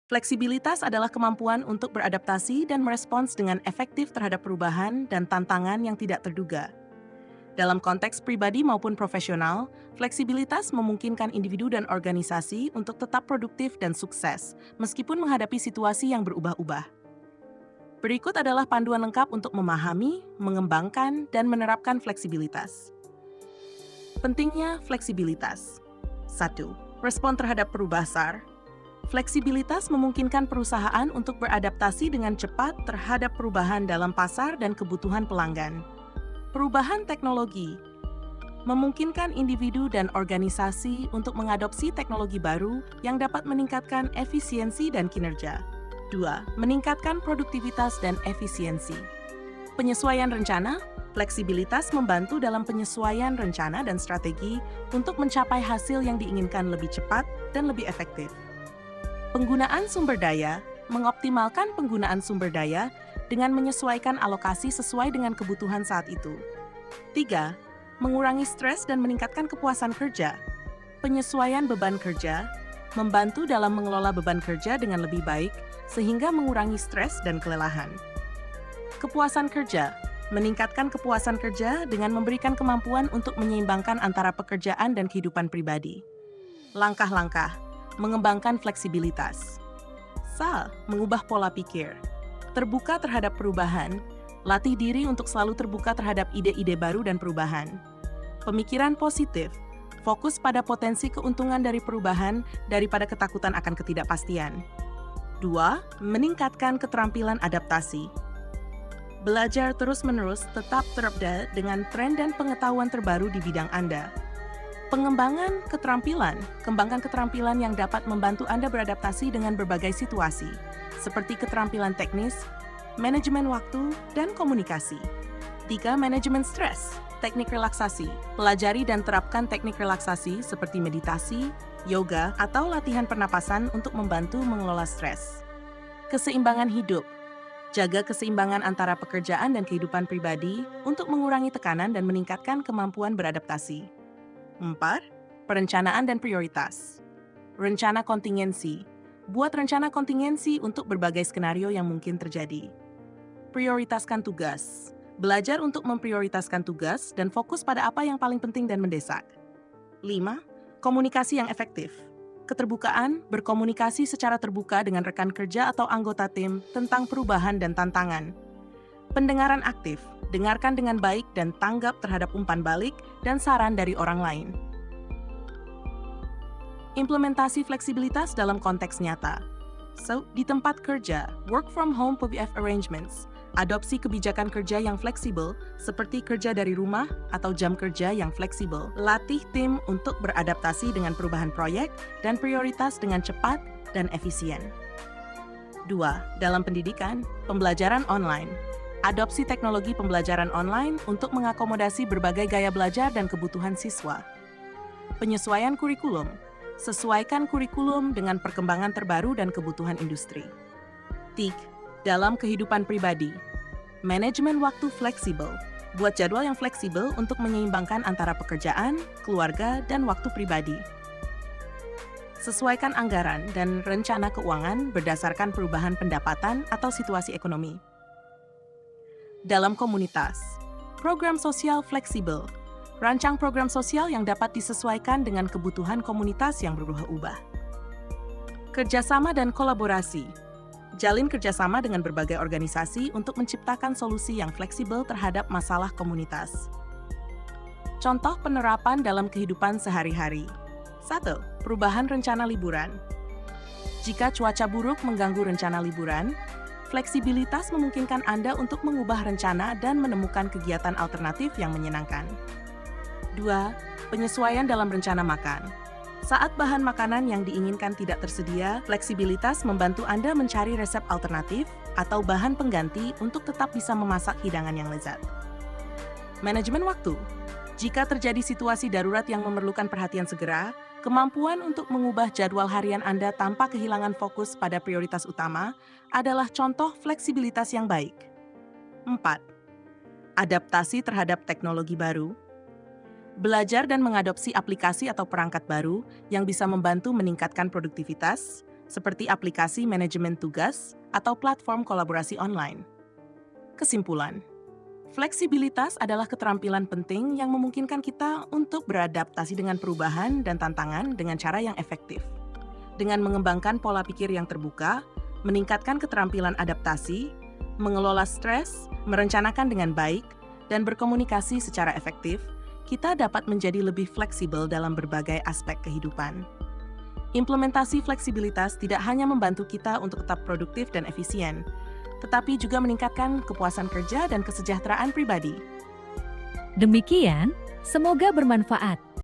Fleksibilitas adalah kemampuan untuk beradaptasi dan merespons dengan efektif terhadap perubahan dan tantangan yang tidak terduga. Dalam konteks pribadi maupun profesional, fleksibilitas memungkinkan individu dan organisasi untuk tetap produktif dan sukses, meskipun menghadapi situasi yang berubah-ubah. Berikut adalah panduan lengkap untuk memahami, mengembangkan, dan menerapkan fleksibilitas. Pentingnya fleksibilitas. 1. Respon terhadap perubahan. Fleksibilitas memungkinkan perusahaan untuk beradaptasi dengan cepat terhadap perubahan dalam pasar dan kebutuhan pelanggan. Perubahan teknologi memungkinkan individu dan organisasi untuk mengadopsi teknologi baru yang dapat meningkatkan efisiensi dan kinerja. 2. Meningkatkan produktivitas dan efisiensi. Penyesuaian rencana, fleksibilitas membantu dalam penyesuaian rencana dan strategi untuk mencapai hasil yang diinginkan lebih cepat dan lebih efektif. Penggunaan sumber daya, mengoptimalkan penggunaan sumber daya dengan menyesuaikan alokasi sesuai dengan kebutuhan saat itu. 3. Mengurangi stres dan meningkatkan kepuasan kerja. Penyesuaian beban kerja, membantu dalam mengelola beban kerja dengan lebih baik sehingga mengurangi stres dan kelelahan. Kepuasan kerja, meningkatkan kepuasan kerja dengan memberikan kemampuan untuk menyeimbangkan antara pekerjaan dan kehidupan pribadi. Langkah-langkah mengembangkan fleksibilitas. Mengubah pola pikir. Terbuka terhadap perubahan, latih diri untuk selalu terbuka terhadap ide-ide baru dan perubahan. Pemikiran positif, fokus pada potensi keuntungan dari perubahan daripada ketakutan akan ketidakpastian. 2. Meningkatkan keterampilan adaptasi. Belajar terus-menerus tetap terupdate dengan tren dan pengetahuan terbaru di bidang Anda. Pengembangan keterampilan, kembangkan keterampilan yang dapat membantu Anda beradaptasi dengan berbagai situasi, seperti keterampilan teknis, manajemen waktu, dan komunikasi. 3. Manajemen stres, teknik relaksasi. Pelajari dan terapkan teknik relaksasi seperti meditasi, yoga, atau latihan pernapasan untuk membantu mengelola stres. Keseimbangan hidup. Jaga keseimbangan antara pekerjaan dan kehidupan pribadi untuk mengurangi tekanan dan meningkatkan kemampuan beradaptasi. 4. Perencanaan dan prioritas. Rencana kontingensi. Buat rencana kontingensi untuk berbagai skenario yang mungkin terjadi. Prioritaskan tugas. Belajar untuk memprioritaskan tugas dan fokus pada apa yang paling penting dan mendesak. 5. Komunikasi yang efektif. Keterbukaan, berkomunikasi secara terbuka dengan rekan kerja atau anggota tim tentang perubahan dan tantangan. Pendengaran aktif, dengarkan dengan baik dan tanggap terhadap umpan balik dan saran dari orang lain. Implementasi fleksibilitas dalam konteks nyata. Di tempat kerja, work from home PWF arrangements, adopsi kebijakan kerja yang fleksibel seperti kerja dari rumah atau jam kerja yang fleksibel. Latih tim untuk beradaptasi dengan perubahan proyek dan prioritas dengan cepat dan efisien. 2. Dalam pendidikan, pembelajaran online. Adopsi teknologi pembelajaran online untuk mengakomodasi berbagai gaya belajar dan kebutuhan siswa. Penyesuaian kurikulum. Sesuaikan kurikulum dengan perkembangan terbaru dan kebutuhan industri. 3. Dalam kehidupan pribadi. Manajemen waktu fleksibel. Buat jadwal yang fleksibel untuk menyeimbangkan antara pekerjaan, keluarga, dan waktu pribadi. Sesuaikan anggaran dan rencana keuangan berdasarkan perubahan pendapatan atau situasi ekonomi. Dalam komunitas, program sosial fleksibel. Rancang program sosial yang dapat disesuaikan dengan kebutuhan komunitas yang berubah-ubah. Kerjasama dan kolaborasi. Jalin kerjasama dengan berbagai organisasi untuk menciptakan solusi yang fleksibel terhadap masalah komunitas. Contoh penerapan dalam kehidupan sehari-hari. 1. Perubahan rencana liburan. Jika cuaca buruk mengganggu rencana liburan, fleksibilitas memungkinkan Anda untuk mengubah rencana dan menemukan kegiatan alternatif yang menyenangkan. 2. Penyesuaian dalam rencana makan. Saat bahan makanan yang diinginkan tidak tersedia, fleksibilitas membantu Anda mencari resep alternatif atau bahan pengganti untuk tetap bisa memasak hidangan yang lezat. Manajemen waktu. Jika terjadi situasi darurat yang memerlukan perhatian segera, kemampuan untuk mengubah jadwal harian Anda tanpa kehilangan fokus pada prioritas utama adalah contoh fleksibilitas yang baik. 4. Adaptasi terhadap teknologi baru. Belajar dan mengadopsi aplikasi atau perangkat baru yang bisa membantu meningkatkan produktivitas, seperti aplikasi manajemen tugas atau platform kolaborasi online. Kesimpulan, fleksibilitas adalah keterampilan penting yang memungkinkan kita untuk beradaptasi dengan perubahan dan tantangan dengan cara yang efektif. Dengan mengembangkan pola pikir yang terbuka, meningkatkan keterampilan adaptasi, mengelola stres, merencanakan dengan baik, dan berkomunikasi secara efektif, kita dapat menjadi lebih fleksibel dalam berbagai aspek kehidupan. Implementasi fleksibilitas tidak hanya membantu kita untuk tetap produktif dan efisien, tetapi juga meningkatkan kepuasan kerja dan kesejahteraan pribadi. Demikian, semoga bermanfaat.